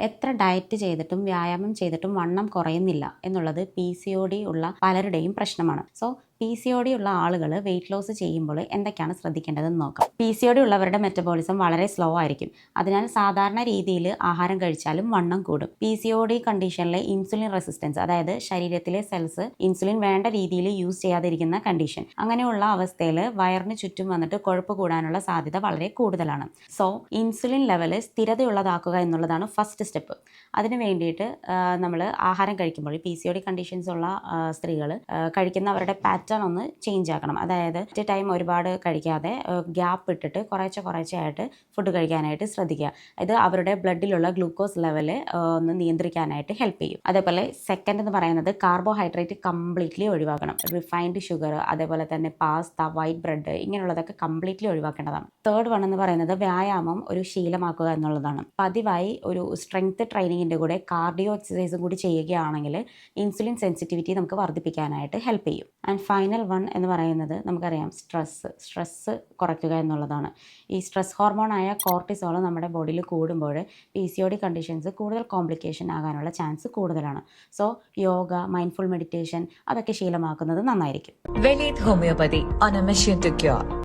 എത്ര ഡയറ്റ് ചെയ്തിട്ടും വ്യായാമം ചെയ്തിട്ടും വണ്ണം കുറയുന്നില്ല എന്നുള്ളത് PCOD ഉള്ള പലരുടെയും പ്രശ്നമാണ്. സോ PCOD ഉള്ള ആളുകൾ വെയിറ്റ് ലോസ് ചെയ്യുമ്പോൾ എന്തൊക്കെയാണ് ശ്രദ്ധിക്കേണ്ടതെന്ന് നോക്കാം. PCOD ഉള്ളവരുടെ മെറ്റബോളിസം വളരെ സ്ലോ ആയിരിക്കും. അതിനാൽ സാധാരണ രീതിയിൽ ആഹാരം കഴിച്ചാലും വണ്ണം കൂടും. PCOD കണ്ടീഷനിലെ ഇൻസുലിൻ റെസിസ്റ്റൻസ്, അതായത് ശരീരത്തിലെ സെൽസ് ഇൻസുലിൻ വേണ്ട രീതിയിൽ യൂസ് ചെയ്യാതിരിക്കുന്ന കണ്ടീഷൻ, അങ്ങനെയുള്ള അവസ്ഥയിൽ വയറിന് ചുറ്റും വന്നിട്ട് കൊഴുപ്പ് കൂടാനുള്ള സാധ്യത വളരെ കൂടുതലാണ്. സോ ഇൻസുലിൻ ലെവല് സ്ഥിരതയുള്ളതാക്കുക എന്നുള്ളതാണ് ഫസ്റ്റ് സ്റ്റെപ്പ്. അതിന് വേണ്ടിയിട്ട് നമ്മൾ ആഹാരം കഴിക്കുമ്പോൾ PCOD കണ്ടീഷൻസ് ഉള്ള സ്ത്രീകൾ കഴിക്കുന്ന അവരുടെ പാറ്റേൺ ഒന്ന് ചേഞ്ച് ആക്കണം. അതായത് ടൈം ഒരുപാട് കഴിക്കാതെ ഗ്യാപ്പ് ഇട്ടിട്ട് കുറേശ്ശെ ആയിട്ട് ഫുഡ് കഴിക്കാനായിട്ട് ശ്രദ്ധിക്കുക. ഇത് അവരുടെ ബ്ലഡിലുള്ള ഗ്ലൂക്കോസ് ലെവല് ഒന്ന് നിയന്ത്രിക്കാനായിട്ട് ഹെൽപ്പ് ചെയ്യും. അതേപോലെ സെക്കൻഡ് എന്ന് പറയുന്നത് കാർബോഹൈഡ്രേറ്റ് കംപ്ലീറ്റ്ലി ഒഴിവാക്കണം. റിഫൈൻഡ് ഷുഗർ, അതേപോലെ തന്നെ പാസ്ത, വൈറ്റ് ബ്രെഡ്, ഇങ്ങനെയുള്ളതൊക്കെ കംപ്ലീറ്റ്ലി ഒഴിവാക്കേണ്ടതാണ്. തേർഡ് വൺ എന്ന് പറയുന്നത് വ്യായാമം ഒരു ശീലമാക്കുക എന്നുള്ളതാണ്. പതിവായി ഒരു സ്ട്രെങ്ത് ട്രെയിനിങ്ങിൻ്റെ കൂടെ കാർഡിയോ എക്സസൈസും കൂടി ചെയ്യുകയാണെങ്കിൽ ഇൻസുലിൻ സെൻസിറ്റിവിറ്റി നമുക്ക് വർദ്ധിപ്പിക്കാനായിട്ട് ഹെൽപ്പ് ചെയ്യും. ആൻഡ് ഫൈനൽ വൺ എന്ന് പറയുന്നത് നമുക്കറിയാം, സ്ട്രെസ്സ് കുറയ്ക്കുക എന്നുള്ളതാണ്. ഈ സ്ട്രെസ് ഹോർമോണായ കോർട്ടിസോൾ നമ്മുടെ ബോഡിയിൽ കൂടുമ്പോൾ PCOD കണ്ടീഷൻസ് കൂടുതൽ കോംപ്ലിക്കേഷൻ ആകാനുള്ള ചാൻസ് കൂടുതലാണ്. സോ യോഗ, മൈൻഡ്ഫുൾ മെഡിറ്റേഷൻ, അതൊക്കെ ശീലമാക്കുന്നത് നന്നായിരിക്കും. Velith Homeopathy, on a mission to cure.